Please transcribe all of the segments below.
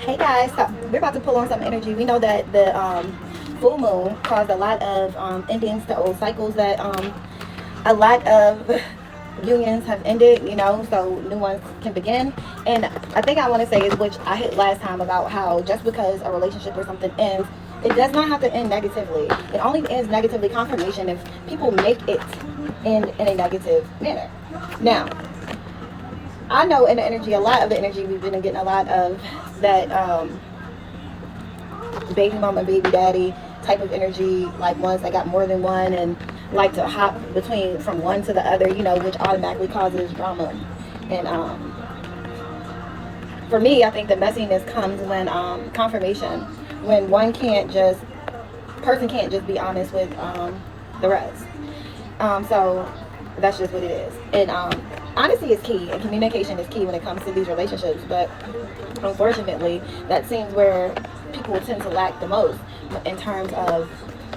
Hey guys, so we're about to pull on some energy. We know that the full moon caused a lot of endings to old cycles, that a lot of unions have ended, so new ones can begin. And I think I want to say is, which I hit last time, about how just because a relationship or something ends, it does not have to end negatively. It only ends negatively, confirmation, if people make it end in a negative manner. Now, I know in the energy, a lot of the energy we've been getting a lot of that baby mama, baby daddy type of energy, like ones that got more than one and like to hop between from one to the other, which automatically causes drama. And for me, I think the messiness comes when confirmation, when person can't just be honest with the rest. So that's just what it is. And honesty is key, and communication is key when it comes to these relationships. But unfortunately, that seems where people tend to lack the most in terms of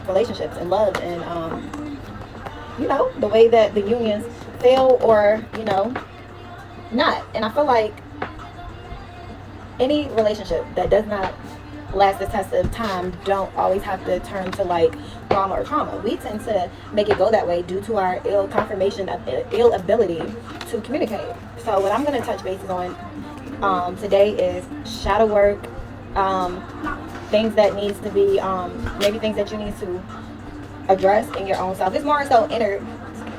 relationships and love, and the way that the unions fail, or not. And I feel like any relationship that does not last the test of time don't always have to turn to like drama or trauma. We tend to make it go that way due to our ill confirmation of ill ability to communicate. So what I'm going to touch bases on today is shadow work, things that needs to be maybe things that you need to address in your own self. It's more so inner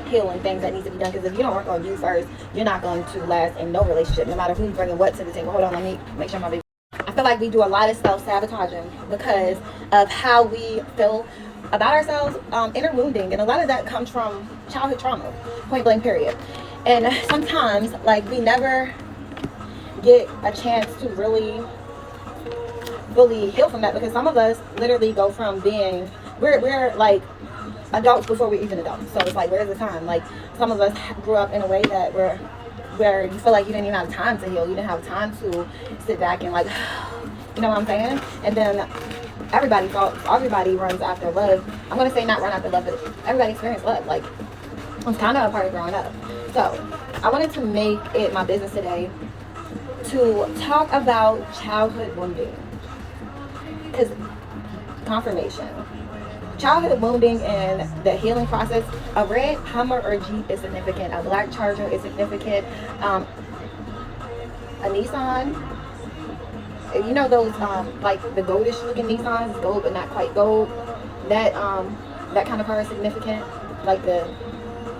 healing things that need to be done, because if you don't work on you first, you're not going to last in no relationship, no matter who's bringing what to the table. Hold on, let me make sure my baby. I feel like we do a lot of self-sabotaging because of how we feel about ourselves, inner wounding, and a lot of that comes from childhood trauma, point blank period. And sometimes like we never get a chance to really heal from that, because some of us literally go from being we're like adults before we're even adults. So it's like, where's the time? Like, some of us grew up in a way that where you feel like you didn't even have time to heal. You didn't have time to sit back and like, you know what I'm saying? And then everybody runs after love. I'm gonna say not run after love, but everybody experienced love. Like, it's kind of a part of growing up. So I wanted to make it my business today to talk about childhood wounding, because confirmation, childhood wounding, and the healing process. A red Hummer or Jeep is significant. A black Charger is significant. A Nissan, those like the goldish looking Nissans, it's gold but not quite gold. That kind of car is significant. Like the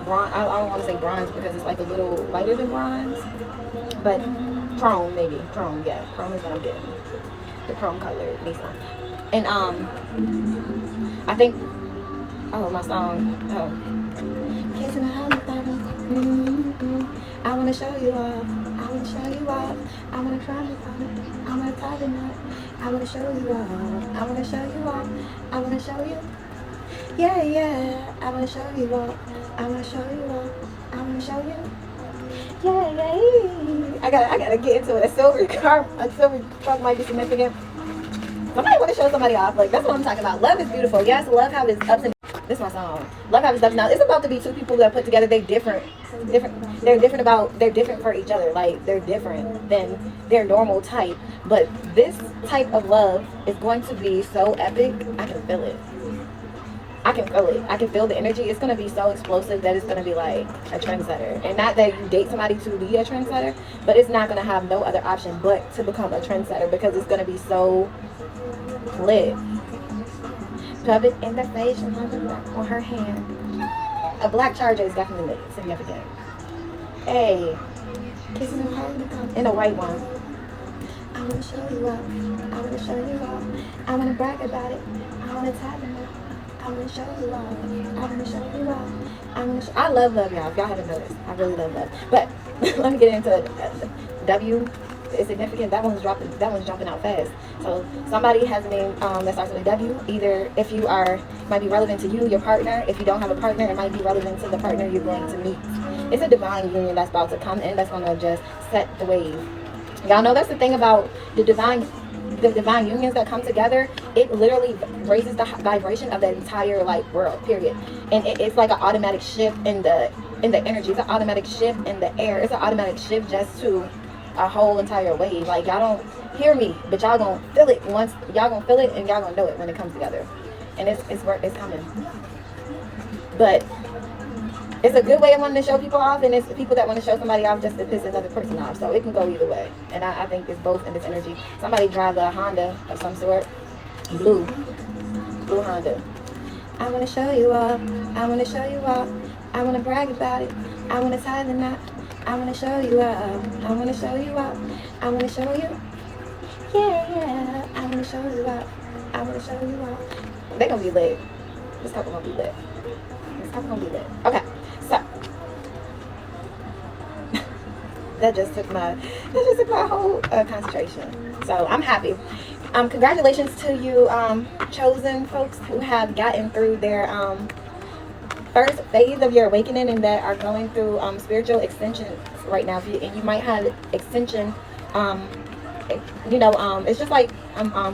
bronze, I don't want to say bronze because it's like a little lighter than bronze, but chrome, maybe chrome. Yeah, chrome is what I'm getting. The chrome colored Nissan. And I think, my song, kissing a house, I wanna show you off, I wanna show you off, I wanna try you on, I wanna tie the knot, I wanna show you off, I wanna show you off, I wanna show you, yeah, I wanna show you off, I wanna show you off, I wanna show you, yeah. I gotta get into it. A silver truck might be significant. Somebody want to show somebody off. Like, that's what I'm talking about. Love is beautiful. Yes, love how it's ups and downs. This is my song. Love how it's ups and downs. It's about to be two people that put together. They're different. They're different for each other. Like, they're different than their normal type. But this type of love is going to be so epic. I can feel it. I can feel it. I can feel the energy. It's going to be so explosive that it's going to be like a trendsetter. And not that you date somebody to be a trendsetter, but it's not going to have no other option but to become a trendsetter, because it's going to be so lit. Rub it in the face and have it on her hand. A black Charger is definitely significant. Hey, kissing her in a white one. I want to show you up. I want to show you off. I want to brag about it. I want to tie them up. I want to show you off. I want to show you off. I love love, y'all. If y'all haven't noticed, I really love love. But let me get into it. W is significant. That one's jumping out fast. So somebody has a name that starts with a W. Either if you might be relevant to you, your partner. If you don't have a partner, it might be relevant to the partner you're going to meet. It's a divine union that's about to come in, that's going to just set the wave. Y'all know that's the thing about the divine unions that come together. It literally raises the vibration of the entire world, period. And it's like an automatic shift in the energy. It's an automatic shift in the air. It's an automatic shift just to a whole entire wave. Like, y'all don't hear me, but y'all gonna feel it once. Y'all gonna feel it, and y'all gonna know it when it comes together. And it's coming. But it's a good way of wanting to show people off, and it's people that want to show somebody off just to piss another person off. So it can go either way. And I think it's both in this energy. Somebody drives a Honda of some sort. Blue Honda. I want to show you off. I want to show you off. I want to brag about it. I want to tie the knot. I want to show you off. I want to show you off. I want to show you. Yeah. I want to show you off. I want to show you off. They're going to be lit. This couple going to be lit. Okay. So. that just took my whole concentration. So I'm happy. Congratulations to you chosen folks who have gotten through their first phase of your awakening and that are going through spiritual extensions right now. And you might have extension, it's just like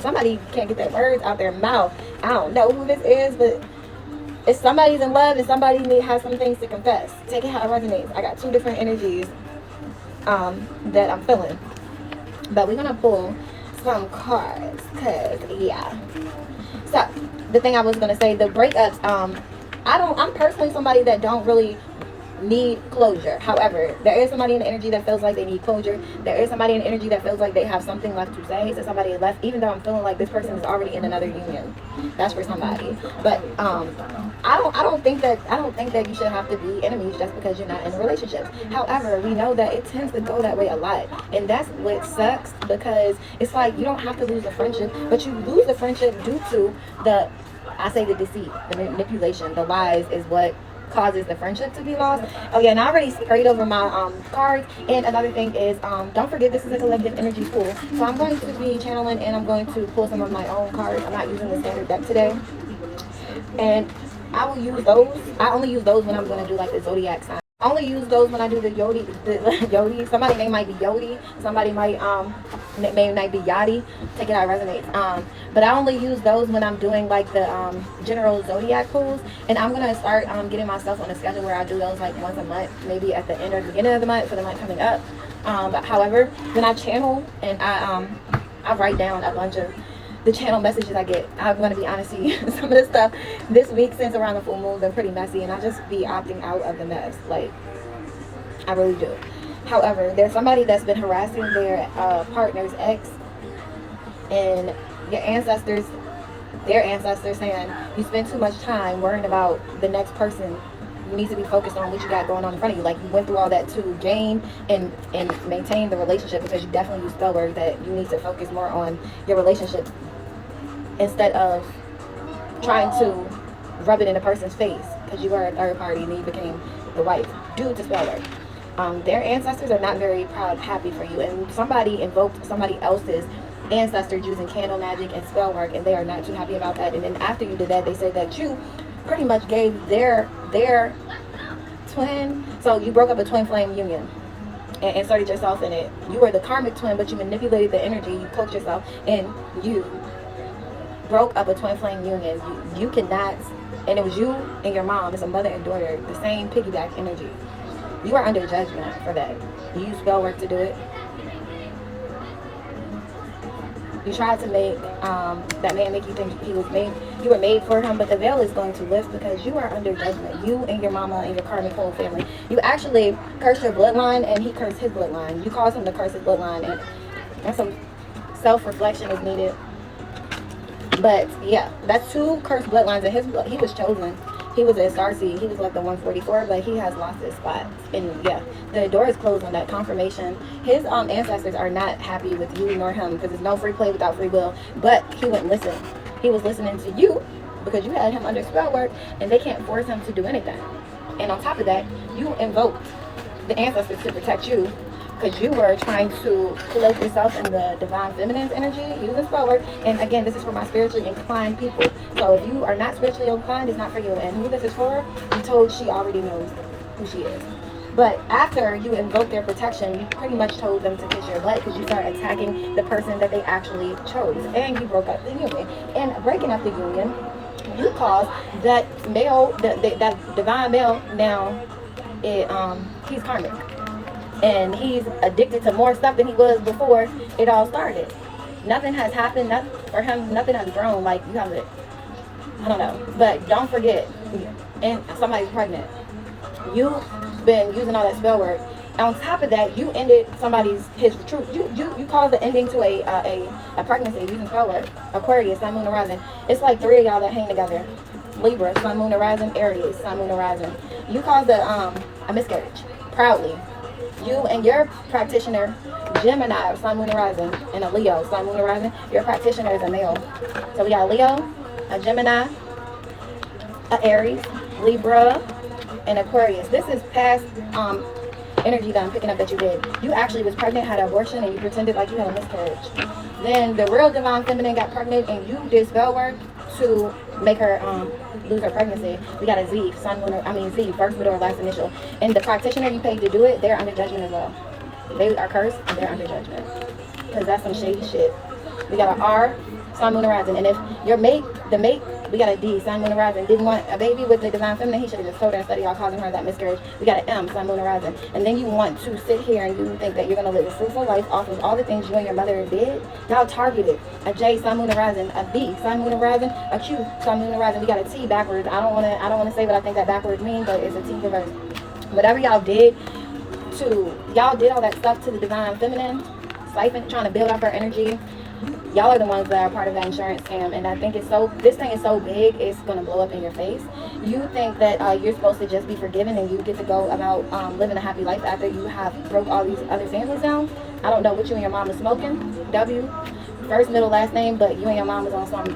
somebody can't get their words out their mouth. I don't know who this is, but if somebody's in love and somebody has some things to confess, take it how it resonates. I got two different energies that I'm feeling, but we're gonna pull some cards, cause yeah. So the thing I was gonna say, the breakups, I'm personally somebody that don't really need closure. However, there is somebody in the energy that feels like they need closure. There is somebody in the energy that feels like they have something left to say to somebody left, even though I'm feeling like this person is already in another union. That's for somebody. But I don't think that you should have to be enemies just because you're not in a relationship. However, we know that it tends to go that way a lot, and that's what sucks, because it's like you don't have to lose a friendship, but you lose a friendship due to the deceit, the manipulation, the lies is what causes the friendship to be lost. Oh yeah, and I already sprayed over my cards. And another thing is, don't forget this is a collective energy pool. So I'm going to be channeling and I'm going to pull some of my own cards. I'm not using the standard deck today. And I will use those. I only use those when I'm going to do like the zodiac sign. I only use those when I do the Yodi. Somebody name might be Yodi. Somebody might name might be Yadi. Take it how it resonates. But I only use those when I'm doing like the general zodiac pulls. And I'm gonna start getting myself on a schedule where I do those like once a month, maybe at the end or the beginning of the month for the month coming up. But however, when I channel and I write down a bunch of the channel messages I get. I'm going to be honest with you, some of the stuff this week since around the full moon been pretty messy, and I just be opting out of the mess. Like, I really do. However, there's somebody that's been harassing their partner's ex, and their ancestors saying, you spend too much time worrying about the next person. You need to be focused on what you got going on in front of you. Like, you went through all that to gain and maintain the relationship, because you definitely use spell words that you need to focus more on your relationship instead of trying to rub it in a person's face, because you were a third party and then you became the wife due to spell work. Their ancestors are not very proud, happy for you, and somebody invoked somebody else's ancestors using candle magic and spell work, and they are not too happy about that. And then after you did that, they said that you pretty much gave their twin, so you broke up a twin flame union and inserted yourself in it. You were the karmic twin, but you manipulated the energy, you cloaked yourself, and you broke up a twin flame union. You cannot, and it was you and your mom, it's a mother and daughter, the same piggyback energy. You are under judgment for that. You used spell work to do it. You tried to make that man make you think you were made for him, but the veil is going to lift because you are under judgment. You and your mama and your karmic whole family. You actually cursed your bloodline, and he cursed his bloodline. You caused him to curse his bloodline, and some self-reflection is needed. But yeah, that's two cursed bloodlines in his blood. He was chosen. He was a Starseed. He was like the 144, but he has lost his spot. And yeah, the door is closed on that confirmation. His ancestors are not happy with you nor him, because there's no free play without free will. But he wouldn't listen. He was listening to you because you had him under spell work, and they can't force him to do anything. And on top of that, you invoked the ancestors to protect you, because you were trying to clothe yourself in the divine feminine's energy using spell work. And again, this is for my spiritually inclined people. So if you are not spiritually inclined, it's not for you. And who this is for, I'm told she already knows who she is. But after you invoke their protection, you pretty much told them to kiss your butt, because you started attacking the person that they actually chose. And you broke up the union. And breaking up the union, you caused that male, that divine male, now he's karmic. and he's addicted to more stuff than he was before it all started. Nothing has happened, for him, nothing has grown. Like, you have it, I don't know. But don't forget, and somebody's pregnant. You've been using all that spell work. On top of that, you ended his truth. You caused the ending to a pregnancy using spell work. Aquarius, Sun, Moon, Horizon. It's like 3 of y'all that hang together. Libra, Sun, Moon, Horizon. Aries, Sun, Moon, Horizon. You caused a miscarriage. Proudly. You and your practitioner, Gemini, Sun, Moon, Horizon, and a Leo, Sun, Moon, Horizon. Your practitioner is a male. So we got a Leo, a Gemini, a Aries, Libra, and Aquarius. This is past energy that I'm picking up that you did. You actually was pregnant, had an abortion, and you pretended like you had a miscarriage. Then the real divine feminine got pregnant, and you did spell work to make her lose her pregnancy. We got a Z, Z, first, middle, or last initial. And the practitioner you paid to do it, they're under judgment as well. They are cursed, and they're under judgment. Because that's some shady shit. We got an R, Sun, Moon, Horizon. And if your mate, we got a D, Sun, Moon, Horizon, didn't want a baby with the divine feminine, he should have just told her instead of y'all causing her that miscarriage. We got an M, Sun, Moon, Horizon. And then you want to sit here and you think that you're going to live a fruitful life off of all the things you and your mother did. Y'all targeted a J, Sun, Moon, Horizon, a B, Sun, Moon, Horizon, a Q, Sun, Moon, Horizon. We got a T backwards. I don't want to say what I think that backwards means, but it's a T reverse. Whatever y'all did all that stuff to the divine feminine, siphon, trying to build up her energy. Y'all are the ones that are part of that insurance scam, and I think this thing is so big, it's going to blow up in your face. You think that you're supposed to just be forgiven and you get to go about living a happy life after you have broke all these other families down. I don't know what you and your mom was smoking. W, first, middle, last name, but you and your mom was on some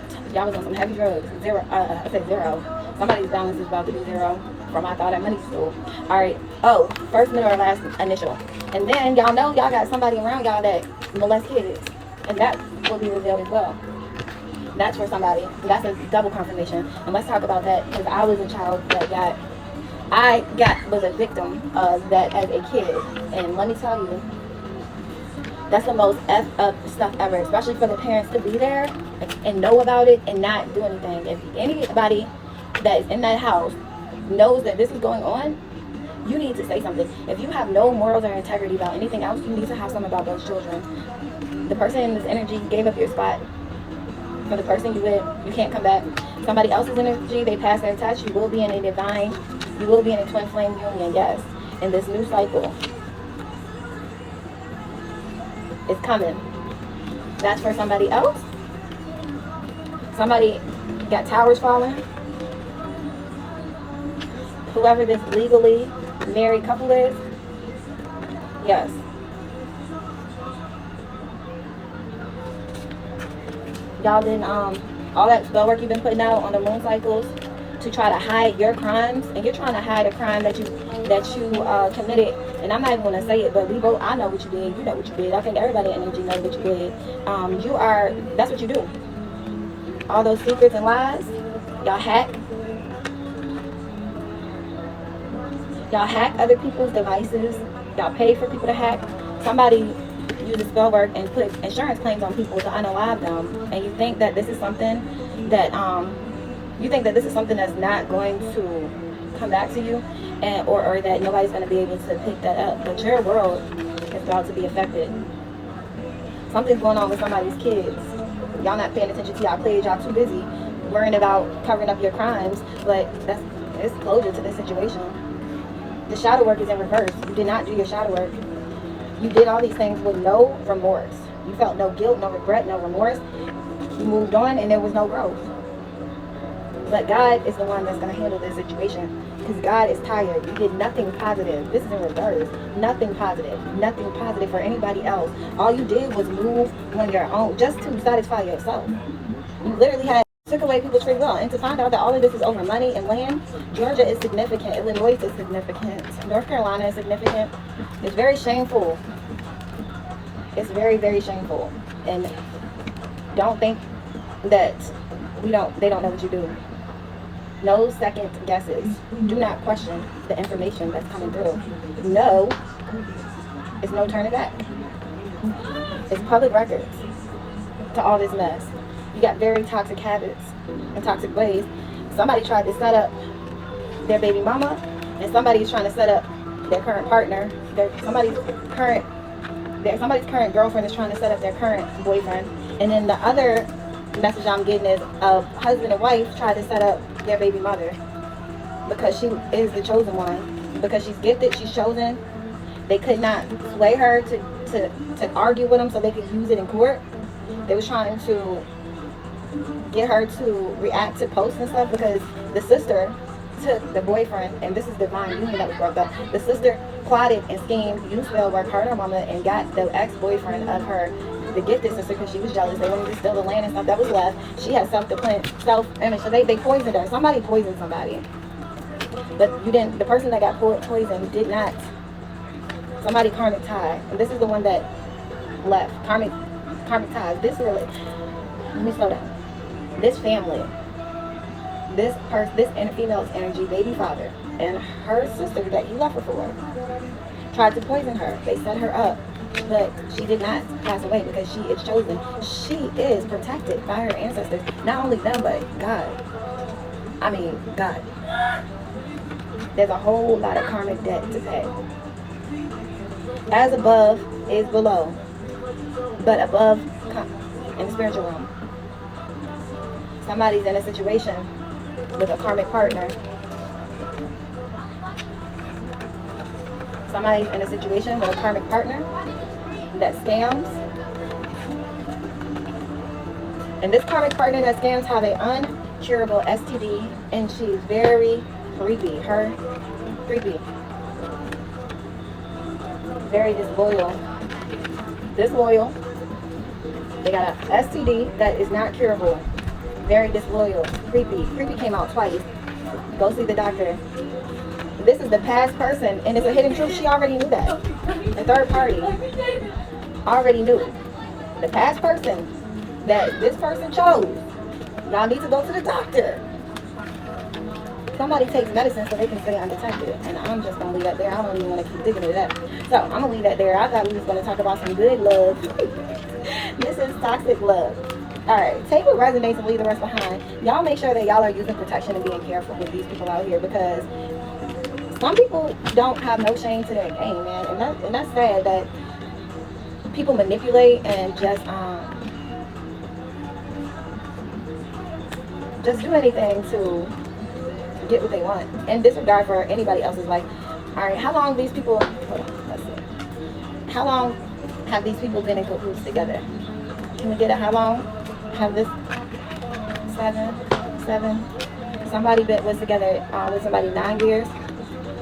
heavy drugs. I said zero. Somebody's balance is about to be zero from I thought at money school. All right. Oh, first, middle, or last initial. And then y'all know y'all got somebody around y'all that molest kids. And that will be revealed as well. That's for somebody. That's a double confirmation. And let's talk about that, because I was a child that was a victim of that as a kid. And let me tell you, that's the most effed up stuff ever, especially for the parents to be there and know about it and not do anything. If anybody that is in that house knows that this is going on, you need to say something. If you have no morals or integrity about anything else, you need to have something about those children. The person in this energy gave up your spot. For the person you with, you can't come back. Somebody else's energy, they pass their test. You will be in a divine, you will be in a twin flame union, yes. In this new cycle. It's coming. That's for somebody else. Somebody got towers falling. Whoever this legally married couple is, yes. Y'all didn't all that spell work you've been putting out on the moon cycles to try to hide your crimes, and you're trying to hide a crime that you committed. And I'm not even gonna say it, but we both, I know what you did, you know what you did. I think everybody in energy knows what you did. That's what you do. All those secrets and lies, y'all hack other people's devices. Y'all pay for people to hack. Somebody uses spell work and put insurance claims on people to unalive them, and you think that this is something that that's not going to come back to you, and or that nobody's going to be able to pick that up. But your world is about to be affected. Something's going on with somebody's kids. Y'all not paying attention to y'all kids. Y'all too busy worrying about covering up your crimes. But it's closure to this situation. The shadow work is in reverse. You did not do your shadow work. You did all these things with no remorse. You felt no guilt, no regret, no remorse. You moved on and there was no growth. But God is the one that's going to handle this situation, because God is tired. You did nothing positive. This is in reverse. Nothing positive. Nothing positive for anybody else. All you did was move on your own just to satisfy yourself. You literally took away people's free will. And to find out that all of this is over money and land, Georgia is significant. Illinois is significant. North Carolina is significant. It's very shameful. It's very, very shameful. And don't think that they don't know what you do. No second guesses. Do not question the information that's coming through. No, it's no turning back. It's public records to all this mess. You got very toxic habits and toxic ways. Somebody tried to set up their baby mama, and somebody's trying to set up their current partner, somebody's current girlfriend is trying to set up their current boyfriend. And then the other message I'm getting is a husband and wife try to set up their baby mother because she is the chosen one, because she's gifted, she's chosen. They could not sway her to argue with them so they could use it in court. They was trying to get her to react to posts and stuff because the sister took the boyfriend, and this is divine union that was broke up. The sister plotted and schemed, used spell work, hurt her mama, and got the ex-boyfriend of her, the gifted sister, because she was jealous. They wanted to steal the land and stuff that was left. She had self-image, so they poisoned her. Somebody poisoned somebody. But the person that got poisoned did not. Somebody karmic tie, and this is the one that left. Karmic ties. This really, let me slow down. This family, this female's energy, baby father, and her sister that he left her for, tried to poison her. They set her up, but she did not pass away because she is chosen. She is protected by her ancestors. Not only them, but God. I mean, God. There's a whole lot of karmic debt to pay. As above is below, but above in the spiritual realm. Somebody's in a situation with a karmic partner. Somebody's in a situation with a karmic partner that scams. And this karmic partner that scams have an uncurable STD, and she's very creepy. Creepy. Very disloyal. Disloyal. They got a STD that is not curable. Very disloyal. Creepy. Creepy came out twice. Go see the doctor. This is the past person, and it's a hidden truth. She already knew that. The third party already knew. The past person that this person chose. Y'all need to go to the doctor. Somebody takes medicine so they can stay undetected, and I'm just gonna leave that there. I don't even want to keep digging into that, so I'm gonna leave that there. I thought we was gonna talk about some good love. This is toxic love. All right, take what resonates and leave the rest behind. Y'all make sure that y'all are using protection and being careful with these people out here, because some people don't have no shame to their game, man, and that's sad that people manipulate and just do anything to get what they want and disregard for anybody else's life. All right, how long these people? Hold on, let's see. How long have these people been in cahoots together? Can we get a how long? Have this 7. Somebody was together with somebody 9 years.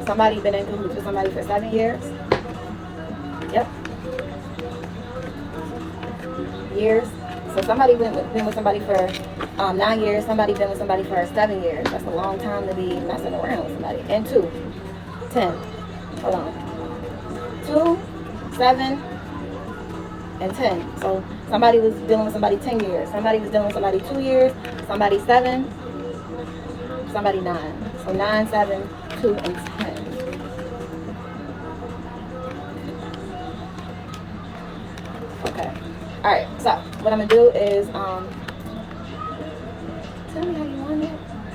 Somebody been in cahoots with somebody for 7 years. Yep. Years. So somebody been with somebody for 9 years. Somebody been with somebody for 7 years. That's a long time to be messing around with somebody. And 10. Hold on. 2, 7, and 10. So somebody was dealing with somebody 10 years. Somebody was dealing with somebody 2 years. Somebody 7. Somebody 9. So 9, 7, 2, and 10. Okay. All right. So what I'm gonna do is tell me how you want it.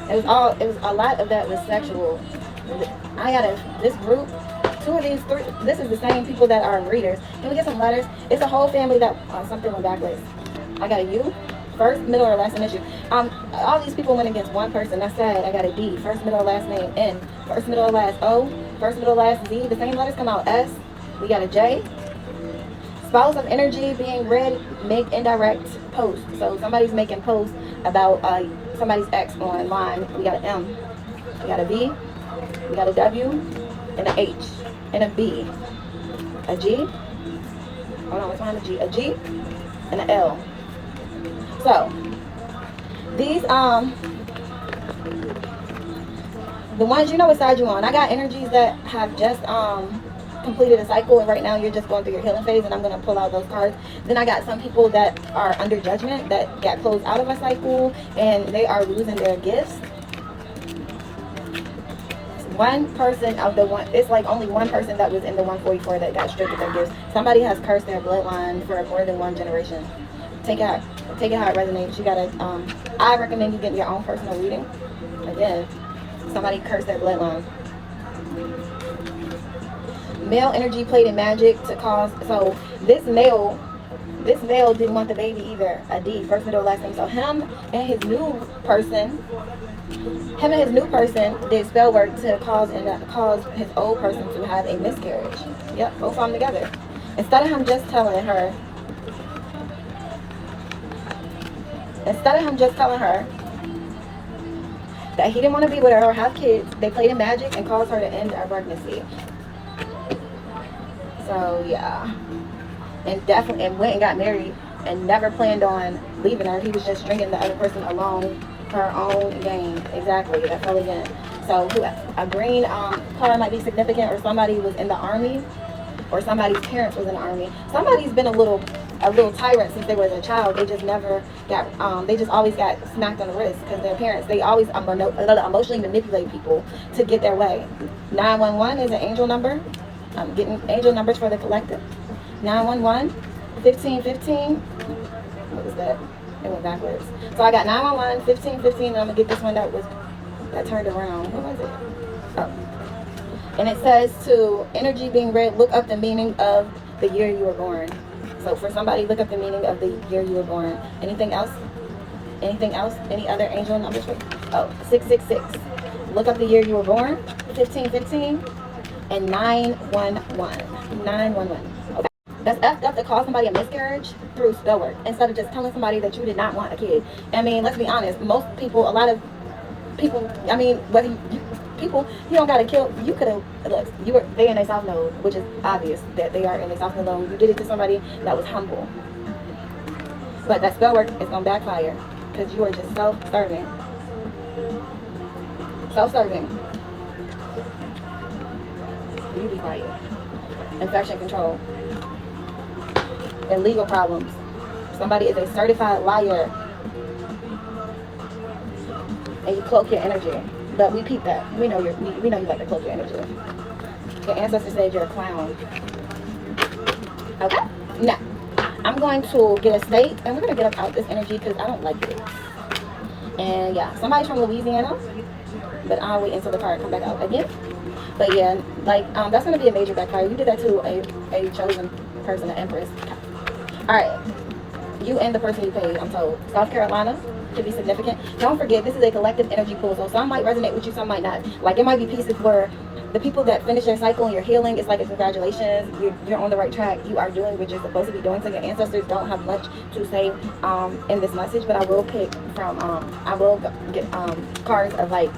It was a lot of that was sexual. This group, 2 of these 3, this is the same people that are readers. Can we get some letters? It's a whole family that, something went backwards. I got a U, first, middle, or last initial. All these people went against one person. That's sad. I got a D, first, middle, last name, N, first, middle, last O, first, middle, last Z. The same letters come out, S. We got a J. Spells of energy being read make indirect posts. So somebody's making posts about somebody's ex online. We got an M, we got a B, we got a W, and an H, and a B, a G. Hold on, what's behind the G? A G, and an L. So these the ones you know what side you on. I got energies that have just completed a cycle, and right now you're just going through your healing phase, and I'm going to pull out those cards. Then I got some people that are under judgment, that got closed out of a cycle, and they are losing their gifts. One person of the one, it's like only one person that was in the 144 that got stripped of their gifts. Somebody has cursed their bloodline for more than one generation. Take it how it resonates. You gotta, I recommend you getting your own personal reading. Again, somebody cursed their bloodline. Male energy played in magic to cause, so this male didn't want the baby either. A D, first, middle, last name. So him and his new person did spell work to cause his old person to have a miscarriage. Yep, both of them together. Instead of him just telling her that he didn't want to be with her or have kids, they played in magic and caused her to end her pregnancy. So yeah, and went and got married and never planned on leaving her. He was just stringing the other person along her own game. Exactly, that fell again. So a green card might be significant, or somebody was in the army, or somebody's parents was in the army. Somebody's been a little tyrant since they were a child. They just never got they just always got smacked on the wrist because their parents, they always emotionally manipulate people to get their way. 911 is an angel number. I'm getting angel numbers for the collective. 911, 1515. What was that? It went backwards. So I got 911, 1515, and I'm gonna get this one that turned around. What was it? Oh. And it says to energy being read, look up the meaning of the year you were born. So for somebody, look up the meaning of the year you were born. Anything else? Anything else? Any other angel numbers? Oh, 666. Look up the year you were born. 1515. And 911. 911. Okay. That's effed up to call somebody a miscarriage through spell work instead of just telling somebody that you did not want a kid. I mean, let's be honest. Most people, a lot of people, I mean, whether you don't gotta kill. You could have, look, they in a south node, which is obvious that they are in a south node alone. You did it to somebody that was humble. But that spell work is gonna backfire because you are just self-serving. Self-serving. You be quiet. Infection control. And legal problems. Somebody is a certified liar. And you cloak your energy. But we peep that. We know you like to cloak your energy. Your ancestors said you're a clown. Okay? Now, I'm going to get a state, and we're going to get up out this energy because I don't like it. And yeah, somebody's from Louisiana, but I'll wait until the card come back out again. But yeah, like that's gonna be a major backfire. You did that to a chosen person, an empress. Alright. You and the person you paid, I'm told. South Carolina could be significant. Don't forget, this is a collective energy pool, so some might resonate with you, some might not. Like it might be pieces where the people that finish their cycle and you're healing, it's like a congratulations, you're on the right track, you are doing what you're supposed to be doing. So your ancestors don't have much to say in this message, but I will pick from I will get cards of like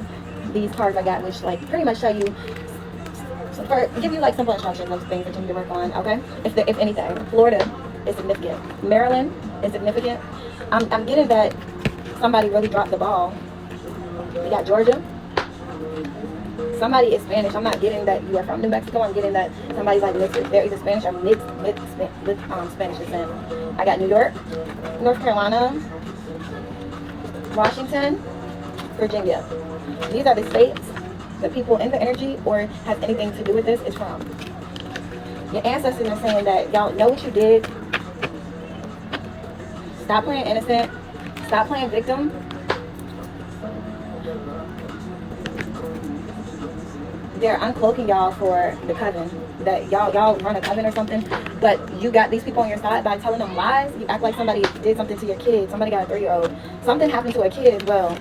these cards I got, which like pretty much show you give you like simple instructions of things that you need to work on. Okay, if anything. Florida is significant. Maryland is significant. I'm getting that somebody really dropped the ball. We got Georgia. Somebody is Spanish. I'm not getting that you are from New Mexico. I'm getting that somebody's like mixed. They're either Spanish or mixed with Spanish descent. I got New York, North Carolina, Washington, Virginia. These are the states the people in the energy or has anything to do with this is from. Your ancestors are saying that y'all know what you did. Stop playing innocent. Stop playing victim. They're uncloaking y'all for the coven. That y'all run a coven or something, but you got these people on your side by telling them lies. You act like somebody did something to your kid. Somebody got a 3-year-old. Something happened to a kid as well.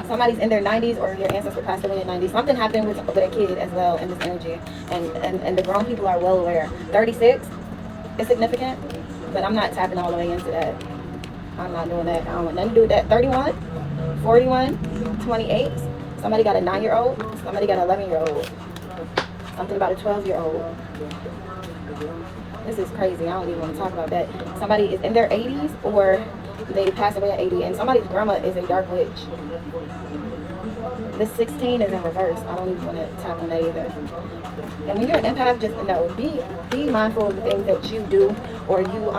Somebody's in their 90s or your ancestor passed away in 90s. Something happened with a kid as well in this energy. And the grown people are well aware. 36 is significant, but I'm not tapping all the way into that. I'm not doing that. I don't want nothing to do with that. 31, 41, 28. Somebody got a 9-year-old. Somebody got an 11-year-old. Something about a 12-year-old. This is crazy. I don't even want to talk about that. Somebody is in their 80s or they passed away at 80, and somebody's grandma is a dark witch. This 16 is in reverse. I don't even want to tap on that either. And when you're an empath, just know, be mindful of the things that you do, or you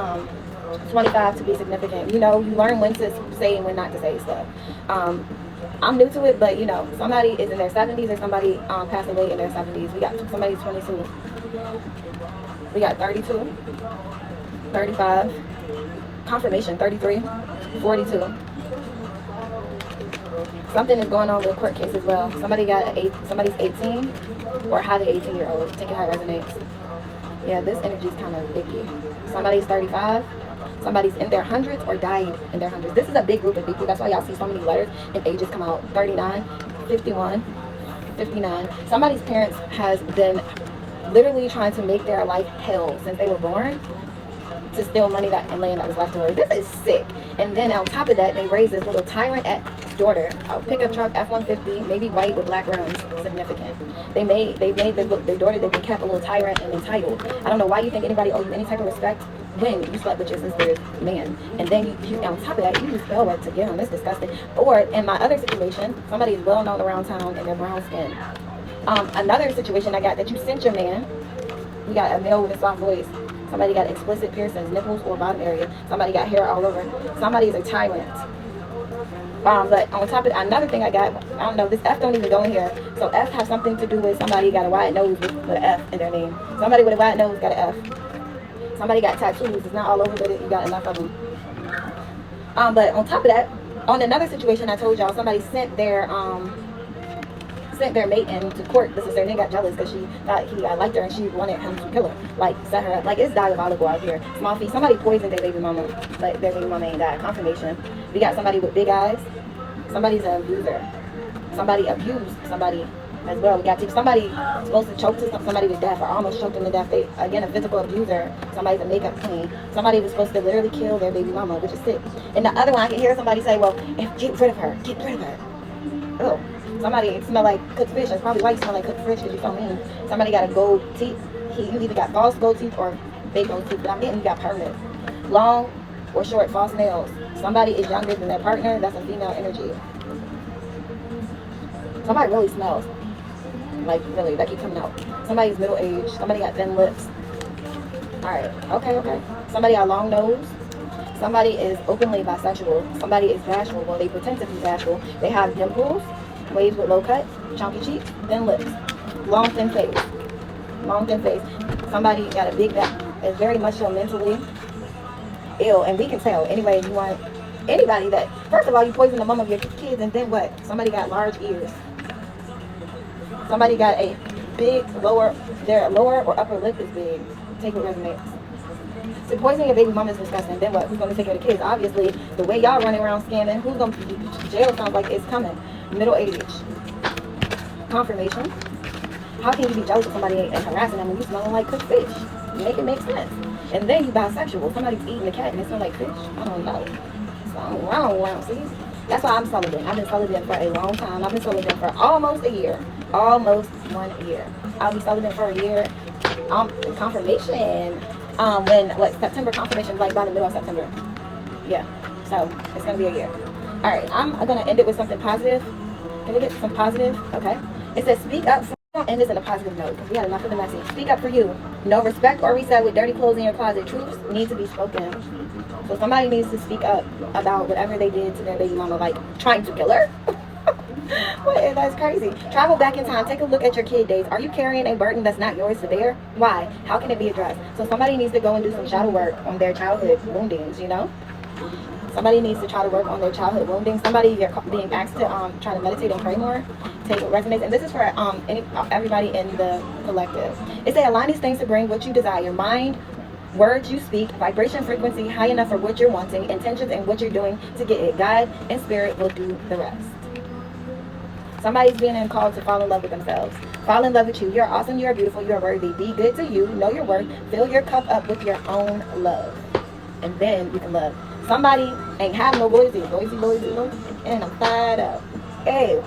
25 to be significant. You know, you learn when to say and when not to say stuff. I'm new to it, but you know, somebody is in their 70s or somebody passed away in their 70s. We got somebody 22. We got 32, 35, confirmation 33, 42, Something is going on with a court case as well. Somebody's 18 or have an 18-year-old. Take it how it resonates. Yeah, this energy is kind of icky. Somebody's 35. Somebody's in their hundreds or died in their hundreds. This is a big group of people. That's why y'all see so many letters and ages come out. 39, 51, 59. Somebody's parents has been literally trying to make their life hell since they were born to steal money and land that was left over. This is sick. And then on top of that, they raised this little tyrant daughter. A pickup truck, F-150, maybe white with black rims. Significant. They made their daughter that they kept a little tyrant and entitled. I don't know why you think anybody owes you any type of respect when you slept with your sister's man. And then you on top of that, you use spell work to get on. That's disgusting. Or in my other situation, somebody is well known around town and they're brown skin. Another situation I got that you sent your man. We got a male with a soft voice. Somebody got explicit piercings, nipples or bottom area. Somebody got hair all over. Somebody is a tyrant. But on top of that, another thing I got, I don't know, this F don't even go in here. So F has something to do with somebody got a wide nose with an F in their name. Somebody with a wide nose got an F. Somebody got tattoos. It's not all over, but you got enough of them. But on top of that, on another situation I told y'all, somebody sent their mate into court. This is her. They got jealous because she thought he liked her and she wanted him to kill her. Like, set her up. Like, it's diabolical out here. Small feet. Somebody poisoned their baby mama. Like, their baby mama ain't died. Confirmation. We got somebody with big eyes. Somebody's an abuser. Somebody abused somebody as well. We got somebody supposed to choke somebody to death or almost choked them to death. They, again, a physical abuser. Somebody's a makeup queen. Somebody was supposed to literally kill their baby mama, which is sick. And the other one, I can hear somebody say, well, get rid of her. Get rid of her. Oh. Somebody smell like cooked fish. That's probably why you smell like cooked fish because you're so mean. Somebody got a gold teeth. You either got false gold teeth or fake gold teeth. But I'm getting you got permanent. Long or short false nails. Somebody is younger than their partner. That's a female energy. Somebody really smells. Like, really, that keep coming out. Somebody's middle age. Somebody got thin lips. Alright, okay. Somebody got a long nose. Somebody is openly bisexual. Somebody is bashful. Well, they pretend to be bashful. They have dimples. Waves with low cut, chunky cheeks, thin lips, long thin face. Somebody got a big back, is very much so mentally ill, and we can tell. Anyway, you want anybody that, first of all, you poison the mom of your kids, and then what? Somebody got large ears. Somebody got a big their lower or upper lip is big. Take what resonates. So poisoning your baby mama is disgusting. Then what? Who's going to take care of the kids? Obviously, the way y'all running around scamming, who's going to jail sounds like it's coming. Middle age. Confirmation. How can you be jealous of somebody and harassing them when you smelling like cooked fish? Make it make sense. And then you bisexual. Somebody's eating a cat and it smells like fish. I don't know. Something wrong. See? That's why I'm celibate. I've been celibate for a long time. I've been celibate for almost a year. Almost 1 year. I'll be celibate for a year. Confirmation. September confirmation, like by the middle of September. Yeah. So it's gonna be a year. Alright, I'm gonna end it with something positive. Can we get some positive? Okay. It says speak up. We'll end this in a positive note because we had enough of the message. Speak up for you. No respect or reset with dirty clothes in your closet. Truths need to be spoken. So somebody needs to speak up about whatever they did to their baby mama, like trying to kill her. That's crazy. Travel back in time. Take a look at your kid days. Are you carrying a burden that's not yours to bear? Why? How can it be addressed? So somebody needs to go and do some shadow work on their childhood woundings, you know? Somebody needs to try to work on their childhood wounding. Somebody, you're being asked to try to meditate and pray more. Take what resonates. And this is for everybody in the collective. It says align these things to bring what you desire. Mind, words you speak, vibration, frequency high enough for what you're wanting, intentions and what you're doing to get it. God and spirit will do the rest. Somebody's being called to fall in love with themselves. Fall in love with you. You're awesome. You're beautiful. You're worthy. Be good to you. Know your worth. Fill your cup up with your own love. And then you can love. Somebody ain't have no loyalty. And I'm fired up. Hey.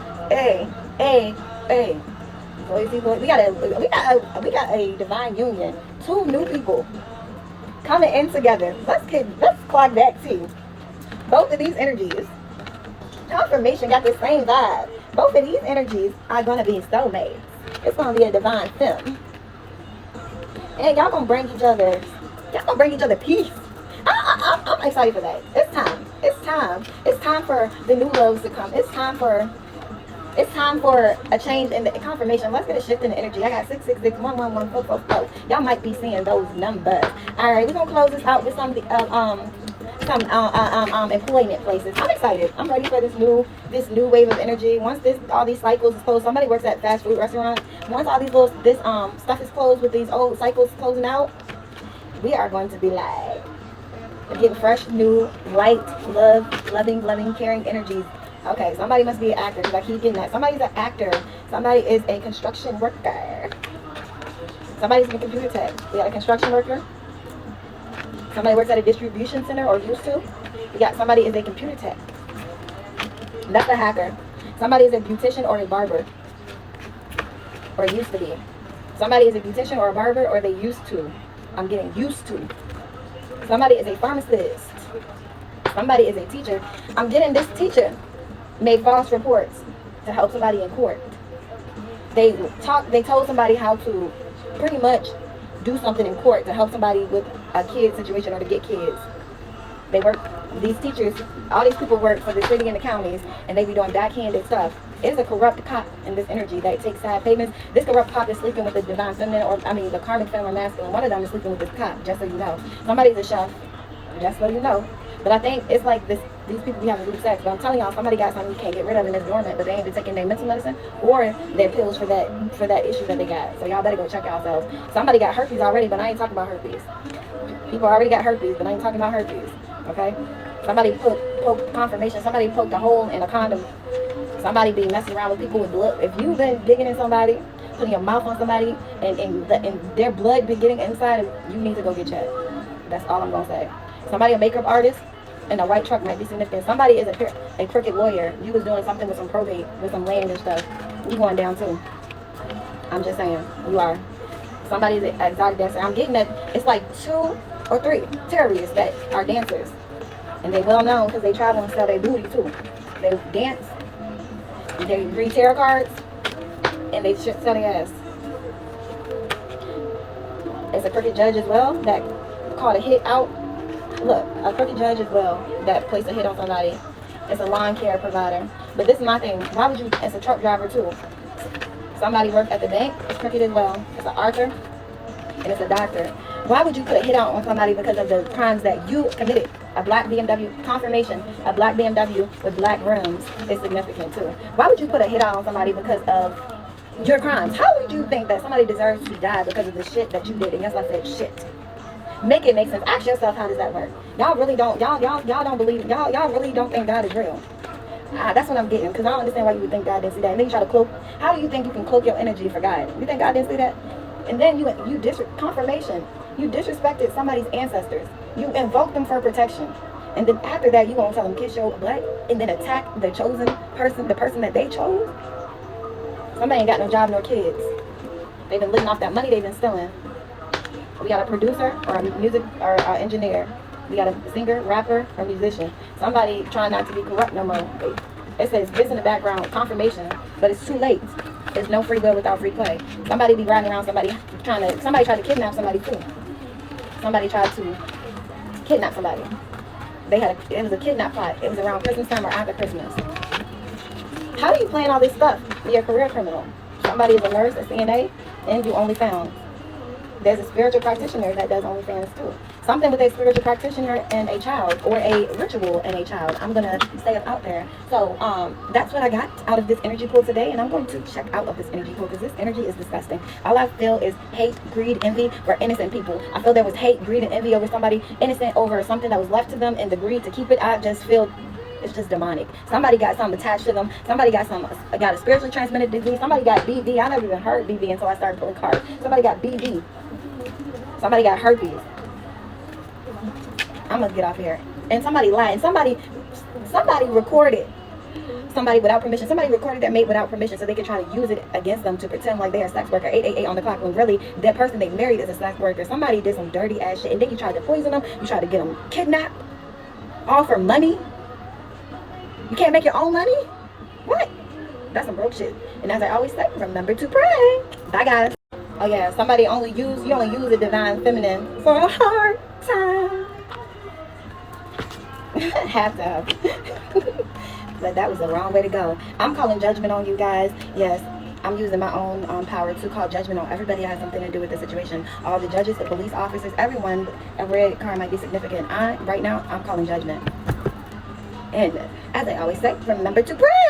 Loyalty. We got a divine union. 2 new people coming in together. Let's clock that too. Both of these energies. Confirmation got the same vibe. Both of these energies are going to be soulmates. It's going to be a divine film. And y'all going to bring each other peace. I'm excited for that. It's time for the new loves to come. It's time for a change in the confirmation. Let's get a shift in the energy. I got 666 111 444. Y'all might be seeing those numbers. All right, we're going to close this out with some some employment places. I'm excited. I'm ready for this new wave of energy. Once all these cycles is closed, somebody works at fast food restaurant. Once all these stuff is closed with these old cycles closing out, we are going to be like getting fresh, new, light, loving, caring energies. Okay, somebody must be an actor because I keep getting that. Somebody's an actor. Somebody is a construction worker. Somebody's in a computer tech. We got a construction worker. Somebody works at a distribution center or used to. We got somebody is a computer tech. That's a hacker. Somebody is a beautician or a barber. Or used to be. Somebody is a beautician or a barber or they used to. I'm getting used to. Somebody is a pharmacist. Somebody is a teacher. I'm getting this teacher made false reports to help somebody in court. They told somebody how to pretty much do something in court to help somebody with a kid situation or to get kids. These teachers, all these people work for the city and the counties, and they be doing backhanded stuff. It's a corrupt cop in this energy that takes side payments. This corrupt cop is sleeping with the divine feminine, the karmic feminine masculine. One of them is sleeping with this cop, just so you know. Somebody's a chef, just so you know. But I think it's like this. These people be having group sex. But I'm telling y'all, somebody got something you can't get rid of and it's dormant, but they ain't been taking their mental medicine or their pills for that issue that they got. So y'all better go check yourselves. Somebody got herpes already, but I ain't talking about herpes. People already got herpes, but I ain't talking about herpes. Okay? Somebody poked confirmation. Somebody poked a hole in a condom. Somebody be messing around with people with blood. If you've been digging in somebody, putting your mouth on somebody, and their blood be getting inside, you need to go get checked. That's all I'm gonna say. Somebody a makeup artist and a white truck might be significant. Somebody is a crooked lawyer. You was doing something with some probate, with some land and stuff. You going down too. I'm just saying, you are. Somebody's an exotic dancer. I'm getting that it's like 2 or 3 terrorists that are dancers. And they well known because they travel and sell their booty too. They dance, they read tarot cards, and they sell their ass. It's a crooked judge as well that called a hit out. Look, a crooked judge as well that placed a hit on somebody. It's a lawn care provider. But this is my thing. Why would you, as a truck driver too? Somebody worked at the bank, it's crooked as well. It's an author, and it's a doctor. Why would you put a hit out on somebody because of the crimes that you committed? A black BMW, confirmation, a black BMW with black rims is significant too. Why would you put a hit out on somebody because of your crimes? How would you think that somebody deserves to die because of the shit that you did? And yes, I said shit. Make it make sense. Ask yourself, how does that work? Y'all really don't, y'all don't believe, y'all really don't think God is real. That's what I'm getting, because I don't understand why you would think God didn't see that. And then you try to cloak, how do you think you can cloak your energy for God? You think God didn't see that? And then confirmation. You disrespected somebody's ancestors. You invoked them for protection. And then after that, you gonna tell them kiss your butt and then attack the chosen person, the person that they chose? Somebody ain't got no job nor kids. They've been living off that money they've been stealing. We got a producer or a music or an engineer. We got a singer, rapper, or musician. Somebody trying not to be corrupt no more. It says this in the background, confirmation, but it's too late. There's no free will without free play. Somebody be riding around somebody tried to kidnap somebody too. Somebody tried to kidnap somebody. It was a kidnap plot. It was around Christmas time or after Christmas. How do you plan all this stuff? You're a career criminal. Somebody is a nurse, a CNA, and you OnlyFans. There's a spiritual practitioner that does OnlyFans too. Something with a spiritual practitioner and a child, or a ritual and a child. I'm gonna stay out there. So that's what I got out of this energy pool today, and I'm going to check out of this energy pool because this energy is disgusting. All I feel is hate, greed, envy for innocent people. I feel there was hate, greed, and envy over somebody innocent, over something that was left to them, and the greed to keep it. I just feel it's just demonic. Somebody got something attached to them. Somebody got a spiritually transmitted disease. Somebody got BV. I never even heard BV until I started pulling cards. Somebody got BV. Somebody got herpes. I'm gonna get off here. And somebody lied. And somebody recorded somebody without permission. Somebody recorded that mate without permission so they could try to use it against them to pretend like they're a sex worker. 888 on the clock, when really that person they married is a sex worker. Somebody did some dirty ass shit, and then you tried to poison them. You tried to get them kidnapped, all for money. You can't make your own money? What? That's some broke shit. And as I always say, remember to pray. Bye guys. Oh yeah, you only use a divine feminine for a hard time. Have to have. But that was the wrong way to go. I'm calling judgment on you guys. Yes, I'm using my own power to call judgment on everybody that has something to do with the situation. All the judges, the police officers, everyone. A red car might be significant. Right now, I'm calling judgment. And as I always say, remember to pray.